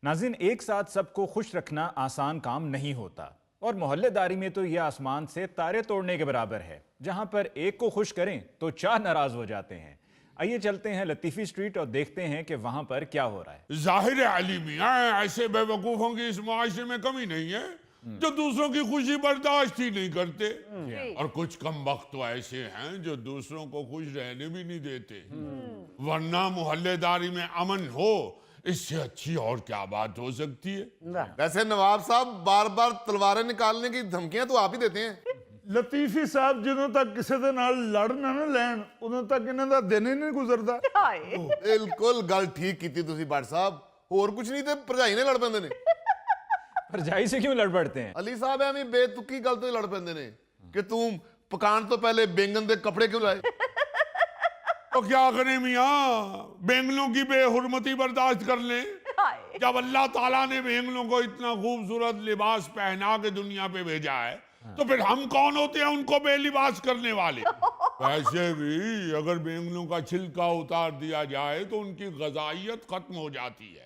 नाज़रीन, एक साथ सबको खुश रखना आसान काम नहीं होता और मोहल्लेदारी में तो यह आसमान से तारे तोड़ने के बराबर है। जहां पर एक को खुश करें तो चार नाराज हो जाते हैं। आइए चलते हैं लतीफ़ी स्ट्रीट और देखते हैं कि वहां पर क्या हो रहा है। जाहिर है अली मियां, ऐसे बेवकूफों की इस मुआशरे में कमी नहीं है जो दूसरों की खुशी बर्दाश्त ही नहीं करते। और कुछ कम वक्त तो ऐसे हैं जो दूसरों को खुश रहने भी नहीं देते। वरना मोहल्लेदारी में अमन हो, इससे अच्छी और क्या बात हो सकती है। वैसे नवाब साहब बार बार तलवारें निकालने की धमकियां तो आप ही देते हैं। लतीफी साहब ਜਦੋਂ तक ਕਿਸੇ ਦੇ ਨਾਲ ਲੜ ਨਾ ਲੈਣ ਉਦੋਂ ਤੱਕ ਇਹਨਾਂ ਦਾ ਦਿਨ ਹੀ ਨਹੀਂ ਗੁਜ਼ਰਦਾ। बिल्कुल गल ठीक की तुसी भट्ट साहब, और कुछ नहीं ते भरजाई ने लड़ पैंदे ने। भरजाई से क्यों लड़ पड़ते हैं? अली साहब एवं बेतुकी गल तो ही लड़ पैंदे ने कि तू पकान तो पहले बैंगन दे कपड़े क्यों लाए। तो क्या करें मियां, बेंगलों की बेहुरमती बर्दाश्त कर ले। जब अल्लाह ताला ने बेंगलों को इतना खूबसूरत लिबास पहना के दुनिया पे भेजा है, तो फिर हम कौन होते हैं उनको बेलिबास करने वाले। वैसे भी अगर बेंगलों का छिलका उतार दिया जाए तो उनकी गजाइयत खत्म हो जाती है।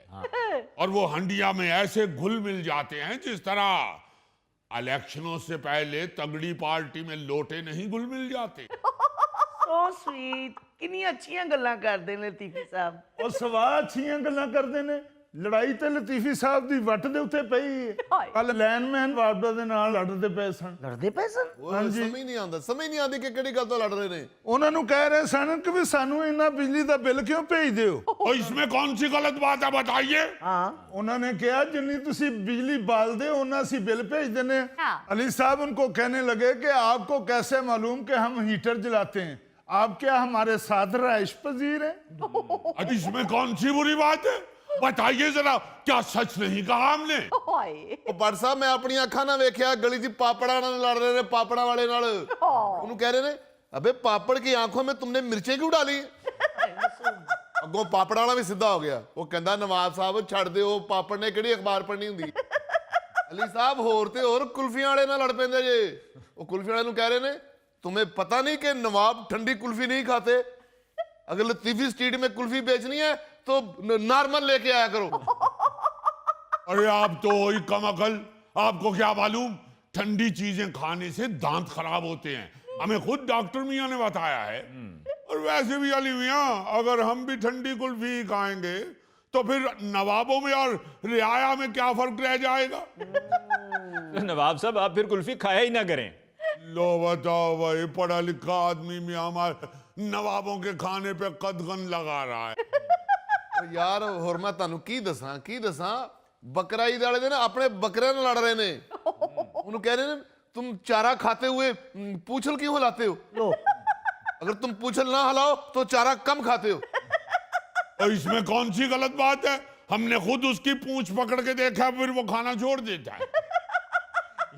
और वो हंडिया में ऐसे घुल मिल जाते हैं जिस तरह इलेक्शनों से पहले तगड़ी पार्टी में लोटे नहीं घुल मिल जाते। सो स्वीट, कितनी अच्छियां गल्लां करदे ने लतीफी साहब। ਉਹ ਸਵਾ ਅੱਛੀਆਂ ਗੱਲਾਂ ਕਰਦੇ ਨੇ। ਲੜਾਈ ਤੇ ਲਤੀਫੀ ਸਾਹਿਬ ਦੀ ਵੱਟ ਦੇ ਉੱਤੇ ਪਈ ਹੈ। ਕੱਲ ਲਾਈਨਮੈਨ ਵਾਰਡਾ ਦੇ ਨਾਲ ਲੜਦੇ ਪਏ ਸਨ। लड़दे पे सन। समझ नहीं आंदा, समझ नहीं आती कि केड़ी गल तो लड़ रहे ने। ਉਹਨਾਂ ਨੂੰ ਕਹਿ ਰਹੇ ਸਨ ਕਿ ਵੀ ਸਾਨੂੰ ਇੰਨਾ ਬਿਜਲੀ ਦਾ ਬਿੱਲ ਕਿਉਂ ਭੇਜਦੇ ਹੋ। और इसमें कौन सी गलत बात है बताइए। ਉਹਨਾਂ ਨੇ ਕਿਹਾ ਜਿੰਨੀ ਤੁਸੀਂ ਬਿਜਲੀ ਬਾਲਦੇ ਹੋ ਉਹਨਾਂ ਅਸੀਂ ਬਿੱਲ ਭੇਜਦੇ ਨੇ। अली साहब उनको कहने लगे कि आपको कैसे मालूम कि हम हीटर जलाते हैं, आप क्या हमारे साथ रहाइश पजीर हैं। अब इसमें कौन सी बुरी बात है, बताइए जरा, क्या सच नहीं कहा हमने। ਉਹ ਭੱਟ ਸਾਹਿਬ ਮੈਂ ਆਪਣੀਆਂ ਅੱਖਾਂ ਨਾਲ ਵੇਖਿਆ ਗਲੀ 'ਚ ਪਾਪੜਾ ਨਾਲ ਲੜ ਰਹੇ ਨੇ, ਪਾਪੜਾ ਵਾਲੇ ਨਾਲ। ਉਹਨੂੰ ਕਹਿ ਰਹੇ ਨੇ अबे पापड़ की आंखों में तुमने मिर्चें क्यों डाली। ਅੱਗੋਂ ਪਾਪੜਾ ਵਾਲਾ ਵੀ ਸਿੱਧਾ ਹੋ ਗਿਆ। ਉਹ ਕਹਿੰਦਾ ਨਵਾਬ ਸਾਹਿਬ ਛੱਡ ਦਿਓ, ਪਾਪੜ ਨੇ ਕਿਹੜੀ ਅਖਬਾਰ ਪੜ੍ਹਨੀ ਹੁੰਦੀ। ਅਲੀ ਸਾਹਿਬ ਹੋਰ ਤੇ ਹੋਰ ਕੁਲਫੀਆਂ ਵਾਲੇ ਨਾਲ लड़ ਪੈਂਦੇ ਜੇ। ਉਹ ਕੁਲਫੀ ਵਾਲੇ ਨੂੰ ਕਹਿ ਰਹੇ ਨੇ तुम्हें पता नहीं कि नवाब ठंडी कुल्फी नहीं खाते, अगर लतीफी स्ट्रीट में कुल्फी बेचनी है तो नॉर्मल लेके आया करो। अरे आप तो वही कम अकल, आपको क्या मालूम ठंडी चीजें खाने से दांत खराब होते हैं, हमें खुद डॉक्टर मियां ने बताया है। और वैसे भी अली मियां, अगर हम भी ठंडी कुल्फी खाएंगे तो फिर नवाबों में और रियाया में क्या फर्क रह जाएगा। नवाब साहब, आप फिर कुल्फी खाया ही ना करें। लो बताओ भाई, पढ़ा लिखा आदमी में हमारे नवाबों के खाने पे कदगन लगा रहा है। यार होर मैं तानू की दसा बकरा ईद वाले दिन अपने बकरे नाल लड़ रहे ने। उन्होंने कह रहे ने तुम चारा खाते हुए पूंछल क्यों हिलाते हो। अगर तुम पूंछल ना हिलाओ तो चारा कम खाते हो। तो इसमें कौन सी गलत बात है, हमने खुद उसकी पूंछ पकड़ के देखा, फिर वो खाना छोड़ देता है।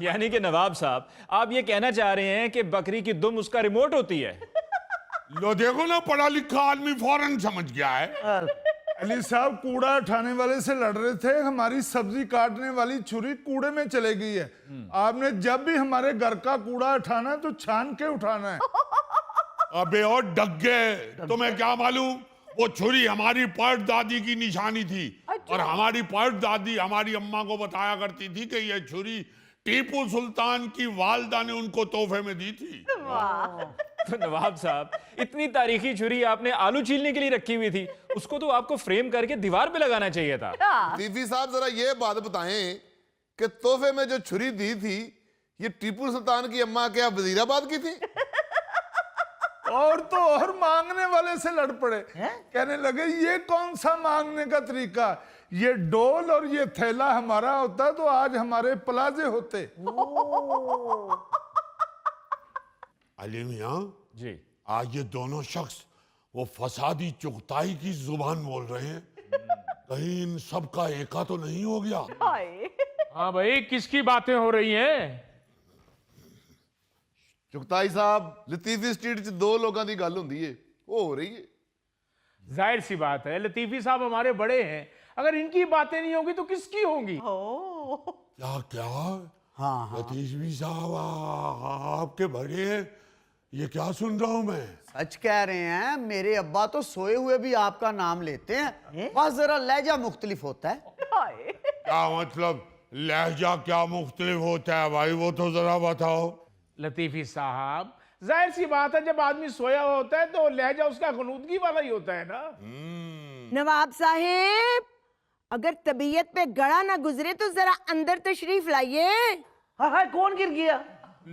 यानी कि नवाब साहब, आप ये कहना चाह रहे हैं कि बकरी की दुम उसका रिमोट होती है। लो देखो ना, पढ़ा लिखा आदमी फौरन समझ गया है। अली साहब कूड़ा उठाने वाले से लड़ रहे थे, हमारी सब्जी काटने वाली छुरी कूड़े में चले गई है। आपने जब भी हमारे घर का कूड़ा उठाना है तो छान के उठाना है। अबे और डग्गे, तुम्हें क्या मालूम वो छुरी हमारी परदादी की निशानी थी। और हमारी परदादी हमारी अम्मा को बताया करती थी कि ये छुरी टीपू सुल्तान की वालदा ने उनको तोहफे में दी थी। तो नवाब साहब, इतनी तारीखी छुरी आपने आलू छीलने के लिए रखी हुई थी, उसको तो आपको फ्रेम करके दीवार पे लगाना चाहिए था। लतीफी साहब जरा ये बात बताएं कि तोहफे में जो छुरी दी थी ये टीपू सुल्तान की अम्मा क्या वजीराबाद की थी। और तो और मांगने वाले से लड़ पड़े। कहने लगे ये कौन सा मांगने का तरीका, ये डोल और ये थैला हमारा होता तो आज हमारे प्लाजे होते। अली मियां जी, आज ये दोनों शख्स वो फसादी चुगताई की जुबान बोल रहे हैं, कहीं इन सब का एका तो नहीं हो गया। हाँ भाई, किसकी बातें हो रही हैं? चुगताई साहब, लतीफी स्ट्रीट च दो लोगों की गल हुंदी है, वो हो रही है। जाहिर सी बात है, लतीफी साहब हमारे बड़े हैं, अगर इनकी बातें नहीं होंगी तो किसकी होंगी। क्या क्या लतीफी साहब आपके बड़े हैं, ये क्या सुन रहा हूं मैं। सच कह रहे हैं, मेरे अब्बा तो सोए हुए भी आपका नाम लेते हैं, बस जरा लहजा मुख्तलिफ होता है। क्या मतलब लहजा क्या मुख्तलिफ होता है भाई, वो तो जरा बताओ। लतीफी साहब, जाहिर सी बात है, जब आदमी सोया हुआ होता है तो लहजा उसका गनूदगी वाला ही होता है ना। नवाब साहेब, अगर तबीयत पे गड़ा ना गुजरे तो जरा अंदर तशरीफ लाइए। हाँ हाँ, कौन गिर गया?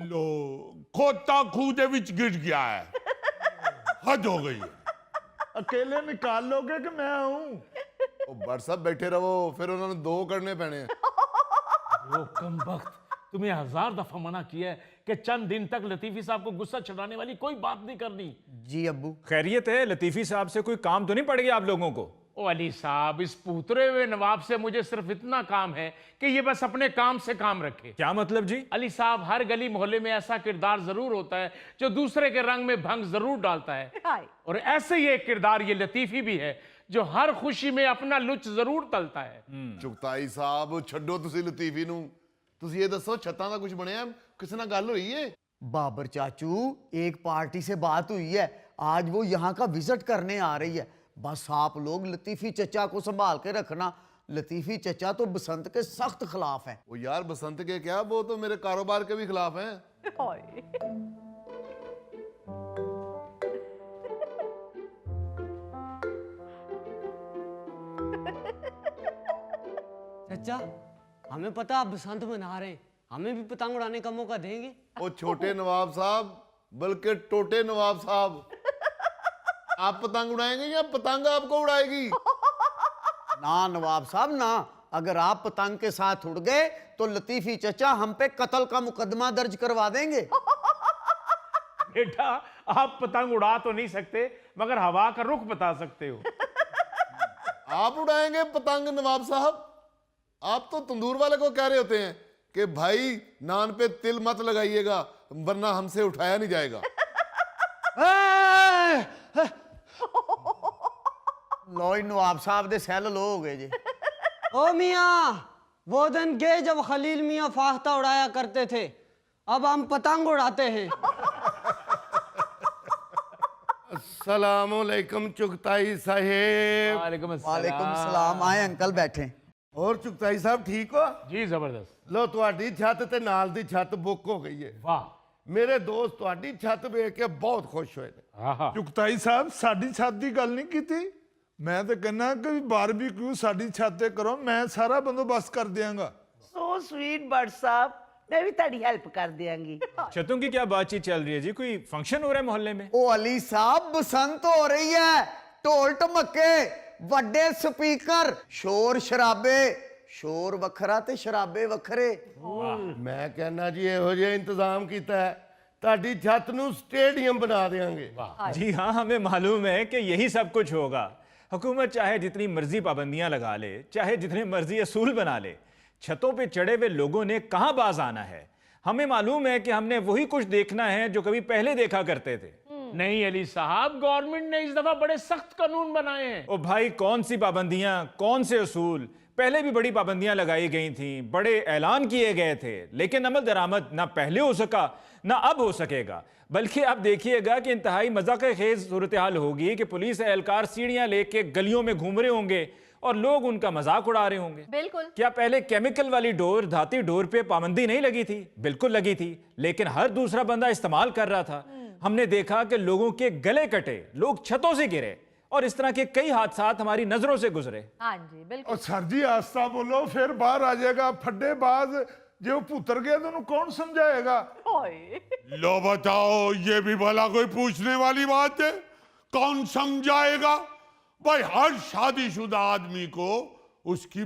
लो, खोता खूह विच गिर गया है, हद हो गई है। अकेले निकाल लोगे कि मैं आऊं? ਉਹ ਬਟ ਸਾਹਿਬ बैठे रहो, फिर उन्होंने 2 करने पैने हैं। वो कमबख्त, तुम्हें 1000 दफा मना किया है कि चंद दिन तक लतीफी साहब को गुस्सा चढ़ाने वाली कोई बात नहीं करनी। जी अब्बू। खैरियत है, लतीफी साहब से कोई काम तो नहीं पड़ गया आप लोगों को? ओ अली साहब, इस पूतरे हुए नवाब से मुझे सिर्फ इतना काम है कि ये बस अपने काम से काम रखे। क्या मतलब जी? अली साहब, हर गली मोहल्ले में ऐसा किरदार जरूर होता है जो दूसरे के रंग में भंग जरूर डालता है, और ऐसे ही एक किरदार ये लतीफी भी है जो हर खुशी में अपना लुच जरूर तलता है। ਚੁਗਤਾਈ ਸਾਹਿਬ ਛੱਡੋ ਤੁਸੀਂ ਲਤੀਫੀ ਨੂੰ, ਤੁਸੀਂ ਇਹ ਦੱਸੋ ਛੱਤਾਂ ਦਾ ਕੁਝ ਬਣਿਆ, ਕਿਸੇ ਨਾਲ ਗੱਲ ਹੋਈ ਹੈ? बाबर चाचू, एक पार्टी से बात हुई है, आज वो यहाँ का विजिट करने आ रही है। बस आप लोग लतीफी चचा को संभाल के रखना। लतीफी चचा तो बसंत के सख्त खिलाफ है। वो यार बसंत के क्या, वो तो मेरे कारोबार के भी खिलाफ हैं। चचा, हमें पता आप बसंत मना रहे हैं, हमें भी पतंग उड़ाने का मौका देंगे? वो छोटे नवाब साहब, बल्कि टोटे नवाब साहब, आप पतंग उड़ाएंगे या पतंग आपको उड़ाएगी? ना नवाब साहब ना, अगर आप पतंग के साथ उड़ गए तो लतीफी चचा हम पे कत्ल का मुकदमा दर्ज करवा देंगे। बेटा, आप पतंग उड़ा तो नहीं सकते, मगर हवा का रुख बता सकते हो। आप उड़ाएंगे पतंग नवाब साहब? आप तो तंदूर वाले को कह रहे होते हैं कि भाई नान पे तिल मत लगाइएगा वरना हमसे उठाया नहीं जाएगा। लो नवाब साहब दे सैल लो हो गए जी। ओ मियाँ, वो दिन गए जब खलील मियाँ फाख्ता उड़ाया करते थे, अब हम पतंग उड़ाते हैं। अस्सलामुअलैकुम चुगताई साहेब। वालेकुम वालेकुम सलाम। आए अंकल बैठे। और चुगताई साहब ठीक हो? जी जबरदस्त। लो ਤੁਹਾਡੀ ਛੱਤ ਤੇ ਨਾਲ ਦੀ ਛੱਤ ਬੁੱਕ ਹੋ ਗਈ ਹੈ। वाह। ਮੇਰੇ ਦੋਸਤ ਤੁਹਾਡੀ ਛੱਤ ਵੇਖ ਕੇ ਬਹੁਤ ਖੁਸ਼ ਹੋਏ ਨੇ। हाँ। ਚੁਗਤਾਈ ਸਾਹਿਬ, ਸਾਡੀ ਛੱਤ ਦੀ ਗੱਲ ਨਹੀਂ ਕੀਤੀ। ਮੈਂ ਤਾਂ ਕਹਿੰਦਾ ਕਿ ਬਾਰਬੀਕਿਊ ਸਾਡੀ ਛੱਤ ਤੇ ਕਰੋ, ਮੈਂ ਸਾਰਾ ਬੰਦੋਬਸਤ ਕਰ ਦਿਆਂਗਾ। सो स्वीट बट साहब, मैं भी तेरी हेल्प कर देंगी। छतों की क्या बातचीत चल रही है जी? कोई फंक्शन हो रहा है मोहल्ले में? ओ अली साहब, बसंत हो रही है, ढोल ढमके, ਵੱਡੇ स्पीकर, शोर शराबे, शोर ਵੱਖਰਾ ਤੇ ਸ਼ਰਾਬੇ ਵੱਖਰੇ। ਮੈਂ ਕਹਿੰਦਾ ਜੀ ਇਹੋ ਜਿਹਾ ਇੰਤਜ਼ਾਮ ਕੀਤਾ ਹੈ, ਤੁਹਾਡੀ ਛੱਤ ਨੂੰ स्टेडियम बना देंगे। जी हाँ, हमें मालूम है कि यही सब कुछ होगा। हुकूमत चाहे जितनी मर्जी पाबंदियां लगा ले, चाहे जितने मर्जी असूल बना ले, छतों पे चढ़े हुए लोगों ने कहां बाज आना है। हमें मालूम है कि हमने वही कुछ देखना है जो कभी पहले देखा करते थे। नहीं अली साहब, गवर्नमेंट ने इस दफा बड़े सख्त कानून बनाए हैं। ओ भाई, कौन सी पाबंदियां, कौन से असूल? पहले भी बड़ी पाबंदियां लगाई गई थी, बड़े ऐलान किए गए थे, लेकिन अमल दरामद ना पहले हो सका ना अब हो सकेगा। बल्कि आप देखिएगा कि इंतहाई मजाक-ए-खेज सूरत हाल होगी कि पुलिस एहलकार सीढ़ियां लेके गलियों में घूम रहे होंगे और लोग उनका मजाक उड़ा रहे होंगे। बिल्कुल। क्या पहले केमिकल वाली डोर, धाती डोर पे पाबंदी नहीं लगी थी? बिल्कुल लगी थी, लेकिन हर दूसरा बंदा इस्तेमाल कर रहा था। हमने देखा कि लोगों के गले कटे, लोग छतों से गिरे और इस तरह के कई हादसात हमारी नजरों से गुजरे। हाँ जी बिल्कुल। और सर जी आस्ता बोलो, फिर बाहर आ जाएगा फड्डेबाज। जो पुत्र गया तो उन्हें कौन समझाएगा? लो बताओ, ये भी भला कोई पूछने वाली बात है? कौन समझाएगा भाई? हर शादीशुदा आदमी को उसकी